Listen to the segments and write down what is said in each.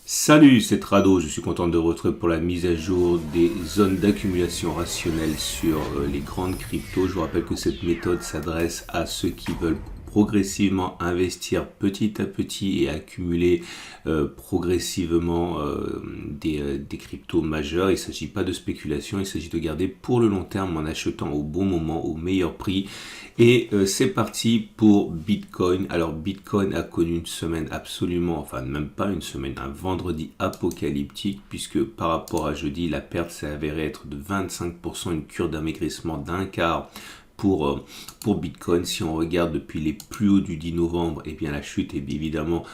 Salut, c'est Trado, je suis content de vous retrouver pour la mise à jour des zones d'accumulation rationnelle sur les grandes cryptos. Je vous rappelle que cette méthode s'adresse à ceux qui veulent progressivement investir petit à petit et accumuler progressivement des cryptos majeurs. Il ne s'agit pas de spéculation, il s'agit de garder pour le long terme en achetant au bon moment, au meilleur prix. Et c'est parti pour Bitcoin. Alors Bitcoin a connu une semaine absolument, enfin même pas une semaine, un vendredi apocalyptique, puisque par rapport à jeudi, la perte s'est avérée être de 25%, une cure d'amaigrissement d'un quart pour Bitcoin. Si on regarde depuis les plus hauts du 10 novembre, eh bien la chute est évidemment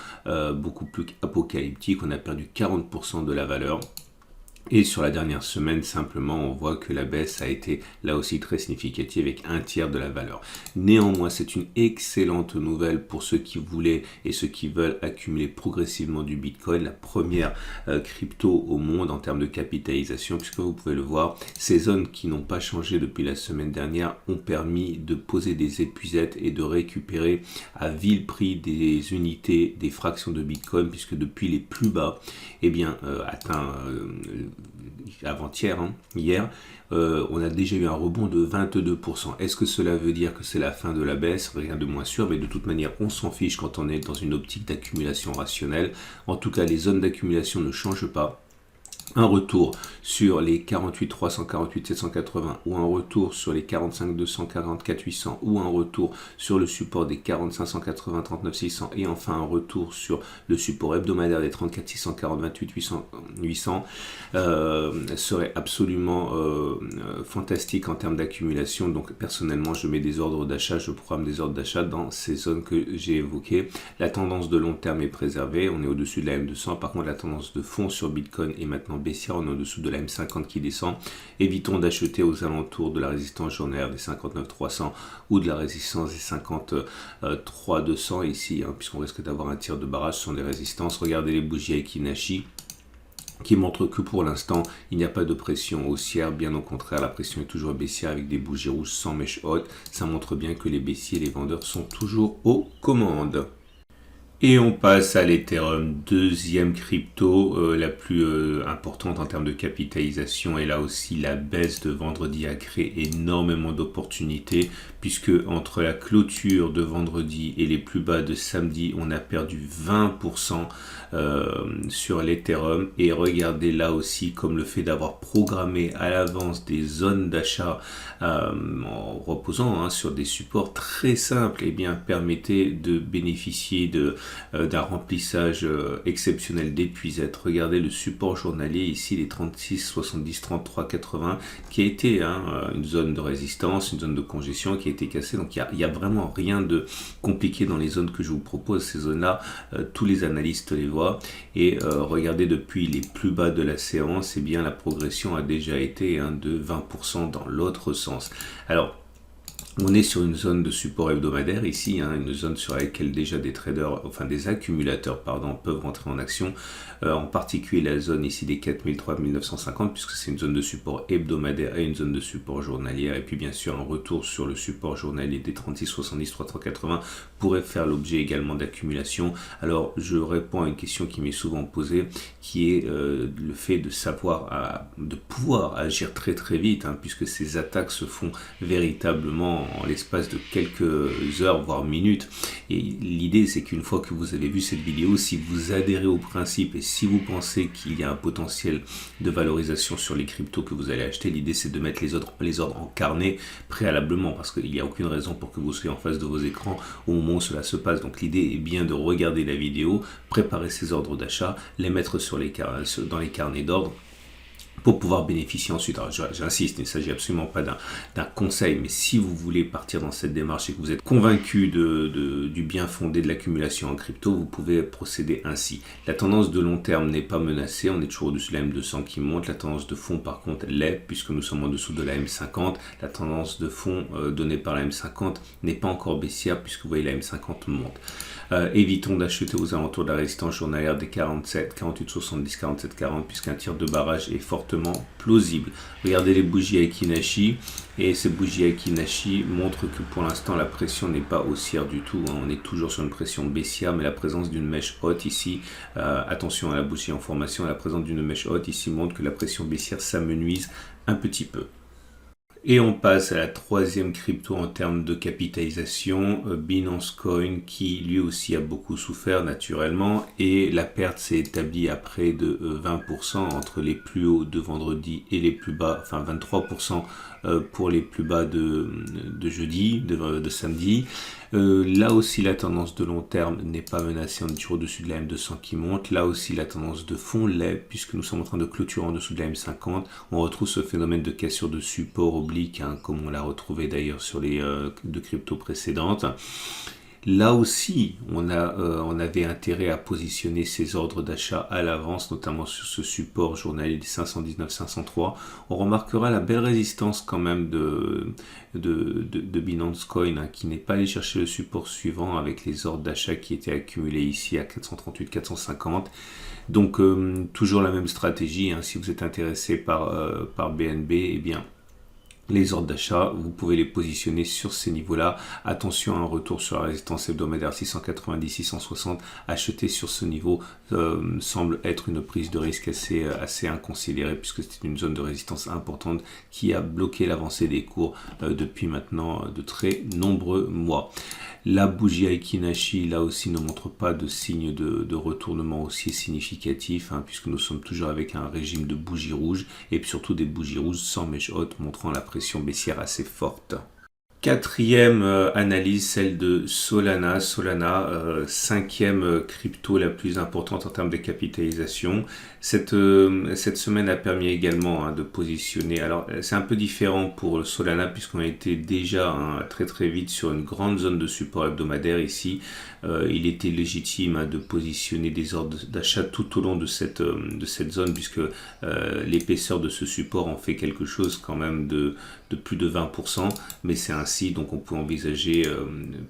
beaucoup plus apocalyptique. On a perdu 40% de la valeur. Et sur la dernière semaine, simplement, on voit que la baisse a été là aussi très significative avec un tiers de la valeur. Néanmoins, c'est une excellente nouvelle pour ceux qui voulaient et ceux qui veulent accumuler progressivement du Bitcoin, la première crypto au monde en termes de capitalisation, puisque vous pouvez le voir, ces zones qui n'ont pas changé depuis la semaine dernière ont permis de poser des épuisettes et de récupérer à vil prix des unités, des fractions de Bitcoin, puisque depuis les plus bas, eh bien, atteint avant-hier, hier, on a déjà eu un rebond de 22%. Est-ce que cela veut dire que c'est la fin de la baisse? Rien de moins sûr, mais de toute manière, on s'en fiche quand on est dans une optique d'accumulation rationnelle. En tout cas, les zones d'accumulation ne changent pas. Un retour sur les 48 300, 48 780 ou un retour sur les 45 200, 44 800 ou un retour sur le support des 40 580, 39 600 et enfin un retour sur le support hebdomadaire des 34 600, 40 28 800 serait absolument fantastique en termes d'accumulation. Donc personnellement je mets des ordres d'achat, je programme des ordres d'achat dans ces zones que j'ai évoquées. La tendance de long terme est préservée, on est au-dessus de la M200, par contre la tendance de fond sur Bitcoin est maintenant baissière, on est au-dessous de la M50 qui descend. Évitons d'acheter aux alentours de la résistance journalière des 59 300 ou de la résistance des 53 200 ici, puisqu'on risque d'avoir un tir de barrage sur les résistances. Regardez les bougies Aiki-Nashi qui montrent que pour l'instant, il n'y a pas de pression haussière, bien au contraire, la pression est toujours baissière avec des bougies rouges sans mèche haute. Ça montre bien que les baissiers et les vendeurs sont toujours aux commandes. Et on passe à l'Ethereum, deuxième crypto la plus importante en termes de capitalisation. Et là aussi, la baisse de vendredi a créé énormément d'opportunités, puisque entre la clôture de vendredi et les plus bas de samedi, on a perdu 20% sur l'Ethereum. Et regardez là aussi, comme le fait d'avoir programmé à l'avance des zones d'achat en reposant sur des supports très simples, et bien permettait de bénéficier d'un remplissage exceptionnel d'épuisettes. Regardez le support journalier ici, les 36, 70, 33, 80, qui a été une zone de résistance, une zone de congestion qui a été cassée. Donc il y a vraiment rien de compliqué dans les zones que je vous propose. Ces zones-là, tous les analystes les voient. Et regardez depuis les plus bas de la séance, eh bien la progression a déjà été de 20% dans l'autre sens. Alors, on est sur une zone de support hebdomadaire ici, une zone sur laquelle déjà des traders, enfin des accumulateurs, peuvent rentrer en action. En particulier la zone ici des 4000, 3950, puisque c'est une zone de support hebdomadaire et une zone de support journalière. Et puis bien sûr un retour sur le support journalier des 36, 70, 380 pourrait faire l'objet également d'accumulation. Alors je réponds à une question qui m'est souvent posée, qui est le fait de savoir, de pouvoir agir très très vite, puisque ces attaques se font véritablement en l'espace de quelques heures voire minutes. Et l'idée c'est qu'une fois que vous avez vu cette vidéo, si vous adhérez au principe et si vous pensez qu'il y a un potentiel de valorisation sur les cryptos que vous allez acheter, l'idée c'est de mettre les ordres en carnet préalablement, parce qu'il n'y a aucune raison pour que vous soyez en face de vos écrans au moment où cela se passe. Donc l'idée est bien de regarder la vidéo, préparer ces ordres d'achat, les mettre dans les carnets d'ordre pour pouvoir bénéficier ensuite. Alors j'insiste, il ne s'agit absolument pas d'un conseil, mais si vous voulez partir dans cette démarche et que vous êtes convaincu du bien fondé de l'accumulation en crypto, vous pouvez procéder ainsi. La tendance de long terme n'est pas menacée, on est toujours au-dessus de la M200 qui monte. La tendance de fond par contre l'est, puisque nous sommes en dessous de la M50. La tendance de fond donnée par la M50 n'est pas encore baissière, puisque vous voyez la M50 monte. Évitons d'acheter aux alentours de la résistance journalière des 47, 48, 70, 47, 40, puisqu'un tir de barrage est fortement fortement plausible. Regardez les bougies Aiki-Nashi, et ces bougies Aiki-Nashi montrent que pour l'instant la pression n'est pas haussière du tout, hein. On est toujours sur une pression baissière, mais la présence d'une mèche haute ici, attention à la bougie en formation, la présence d'une mèche haute ici montre que la pression baissière s'amenuise un petit peu. Et on passe à la troisième crypto en termes de capitalisation, Binance Coin, qui lui aussi a beaucoup souffert naturellement, et la perte s'est établie à près de 20% entre les plus hauts de vendredi et les plus bas, enfin 23% pour les plus bas de jeudi, de samedi. Là aussi la tendance de long terme n'est pas menacée, on est toujours au-dessus de la M200 qui monte. Là aussi la tendance de fond l'est, puisque nous sommes en train de clôturer en dessous de la M50. On retrouve ce phénomène de cassure de support oblique, hein, comme on l'a retrouvé d'ailleurs sur les deux cryptos précédentes. Là aussi, on avait intérêt à positionner ces ordres d'achat à l'avance, notamment sur ce support journalier des 519-503. On remarquera la belle résistance quand même de Binance Coin, hein, qui n'est pas allé chercher le support suivant avec les ordres d'achat qui étaient accumulés ici à 438-450. Donc toujours la même stratégie, hein, si vous êtes intéressé par BNB, eh bien les ordres d'achat, vous pouvez les positionner sur ces niveaux-là. Attention à un retour sur la résistance hebdomadaire 690-660. Acheter sur ce niveau semble être une prise de risque assez inconsidérée, puisque c'est une zone de résistance importante qui a bloqué l'avancée des cours depuis maintenant de très nombreux mois. La bougie Aiki-Nashi, là aussi, ne montre pas de signe de retournement aussi significatif, hein, puisque nous sommes toujours avec un régime de bougies rouges, et puis surtout des bougies rouges sans mèche haute, montrant la pression baissière assez forte. Quatrième analyse, celle de Solana. Solana, cinquième crypto la plus importante en termes de capitalisation. Cette semaine a permis également de positionner. Alors c'est un peu différent pour Solana puisqu'on a été déjà très très vite sur une grande zone de support hebdomadaire ici. Il était légitime de positionner des ordres d'achat tout au long de cette zone, puisque l'épaisseur de ce support en fait quelque chose quand même de plus de 20%, mais c'est ainsi, donc on peut envisager,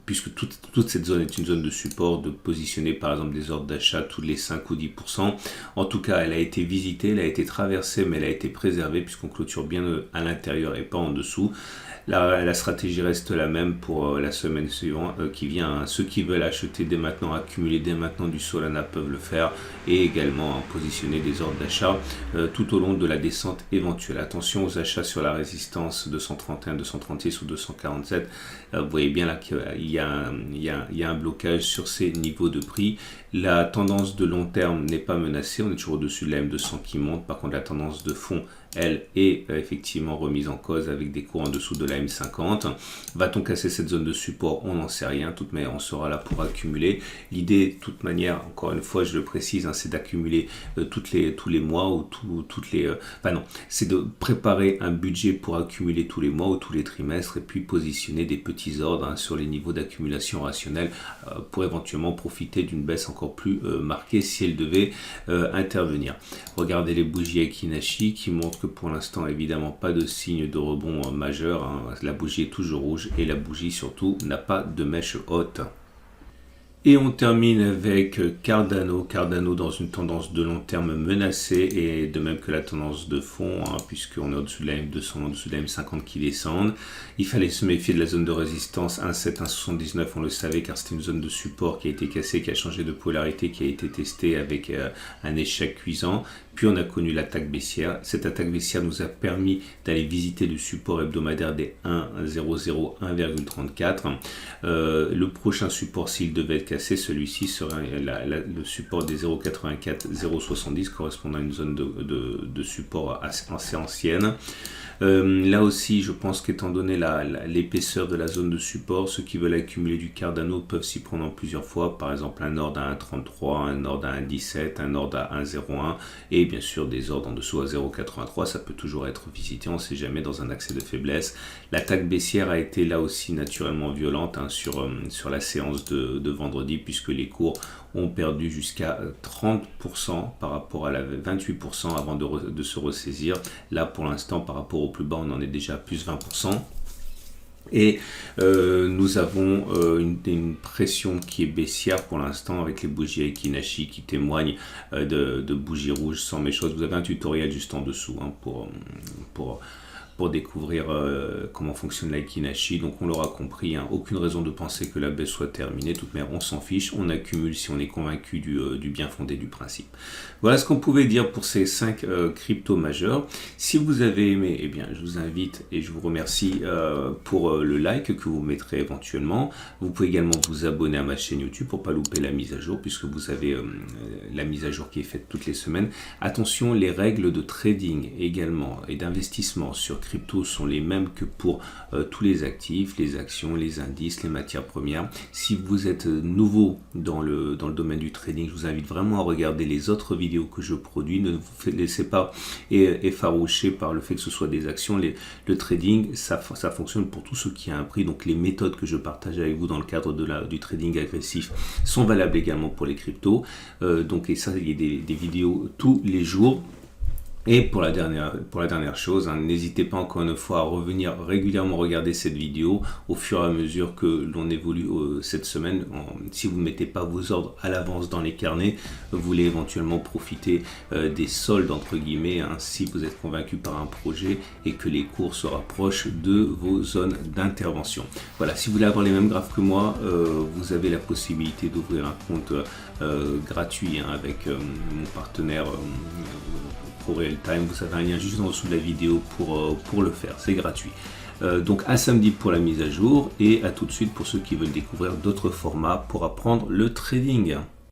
puisque toute cette zone est une zone de support, de positionner par exemple des ordres d'achat tous les 5 ou 10%. En tout cas, elle a été visitée, elle a été traversée, mais elle a été préservée puisqu'on clôture bien à l'intérieur et pas en dessous. La stratégie reste la même pour la semaine suivante qui vient. Ceux qui veulent acheter dès maintenant, accumuler dès maintenant du Solana peuvent le faire, et également positionner des ordres d'achat tout au long de la descente éventuelle. Attention aux achats sur la résistance 231, 236 ou 247. Vous voyez bien là qu'il y a un blocage sur ces niveaux de prix. La tendance de long terme n'est pas menacée, on est toujours au-dessus de la M200 qui monte. Par contre, la tendance de fond, elle, est effectivement remise en cause avec des cours en dessous de la M50. Va-t-on casser cette zone de support? On n'en sait rien. Toute manière, on sera là pour accumuler. L'idée, de toute manière, encore une fois, je le précise, c'est d'accumuler tous les mois ou c'est de préparer un budget pour accumuler tous les mois ou tous les trimestres, et puis positionner des petits ordres sur les niveaux d'accumulation rationnelle pour éventuellement profiter d'une baisse encore plus marquée si elle devait intervenir. Regardez les bougies Aiki-Nashi qui montrent que pour l'instant, évidemment, pas de signe de rebond majeur. La bougie est toujours rouge et la bougie surtout n'a pas de mèche haute. Et on termine avec Cardano. Cardano dans une tendance de long terme menacée, et de même que la tendance de fond, puisqu'on est au-dessus de la M200, au-dessus de la M50 qui descendent. Il fallait se méfier de la zone de résistance 1,7, 1,79, on le savait, car c'était une zone de support qui a été cassée, qui a changé de polarité, qui a été testée avec un échec cuisant. Puis on a connu l'attaque baissière. Cette attaque baissière nous a permis d'aller visiter le support hebdomadaire des 1,00, 1,34. Le prochain support, s'il devait être cassé, celui-ci serait le support des 0,84, 0,70, correspondant à une zone de support assez ancienne. Là aussi, je pense qu'étant donné l'épaisseur de la zone de support, ceux qui veulent accumuler du Cardano peuvent s'y prendre en plusieurs fois. Par exemple, un ordre à 1,33, un ordre à 1,17, un ordre à 1,01, et bien sûr des ordres en dessous à 0,83. Ça peut toujours être visité, on ne sait jamais, dans un accès de faiblesse. L'attaque baissière a été là aussi naturellement violente sur la séance de vendredi, puisque les cours ont perdu jusqu'à 30% par rapport à la 28% avant de se ressaisir. Là, pour l'instant, par rapport au plus bas, on en est déjà à plus 20%. Et nous avons une pression qui est baissière pour l'instant avec les bougies Aiki-Nashi qui témoignent de bougies rouges sans méchose. Vous avez un tutoriel juste en dessous hein, pour découvrir comment fonctionne l'Aiki-Nashi. Donc on l'aura compris, hein, aucune raison de penser que la baisse soit terminée. De toute manière, on s'en fiche, on accumule si on est convaincu du bien fondé du principe. Voilà ce qu'on pouvait dire pour ces 5 cryptos majeurs. Si vous avez aimé, eh bien, je vous invite et je vous remercie pour le like que vous mettrez éventuellement. Vous pouvez également vous abonner à ma chaîne YouTube pour ne pas louper la mise à jour, puisque vous avez la mise à jour qui est faite toutes les semaines. Attention, les règles de trading également et d'investissement sur crypto sont les mêmes que pour tous les actifs, les actions, les indices, les matières premières. Si vous êtes nouveau dans le domaine du trading, je vous invite vraiment à regarder les autres vidéos que je produis. Ne vous laissez pas effaroucher par le fait que ce soit des actions. Le trading, ça fonctionne pour tout ce qui a un prix. Donc les méthodes que je partage avec vous dans le cadre du trading agressif sont valables également pour les cryptos. Donc et ça, il y a des vidéos tous les jours. Et pour la dernière chose, hein, n'hésitez pas encore une fois à revenir régulièrement regarder cette vidéo au fur et à mesure que l'on évolue cette semaine. Si vous ne mettez pas vos ordres à l'avance dans les carnets, vous voulez éventuellement profiter des soldes entre guillemets, hein, si vous êtes convaincu par un projet et que les cours se rapprochent de vos zones d'intervention. Voilà, si vous voulez avoir les mêmes graphes que moi, vous avez la possibilité d'ouvrir un compte gratuit hein, avec mon partenaire ProRealTime. Vous avez un lien juste en dessous de la vidéo pour le faire, c'est gratuit. Donc à samedi pour la mise à jour et à tout de suite pour ceux qui veulent découvrir d'autres formats pour apprendre le trading.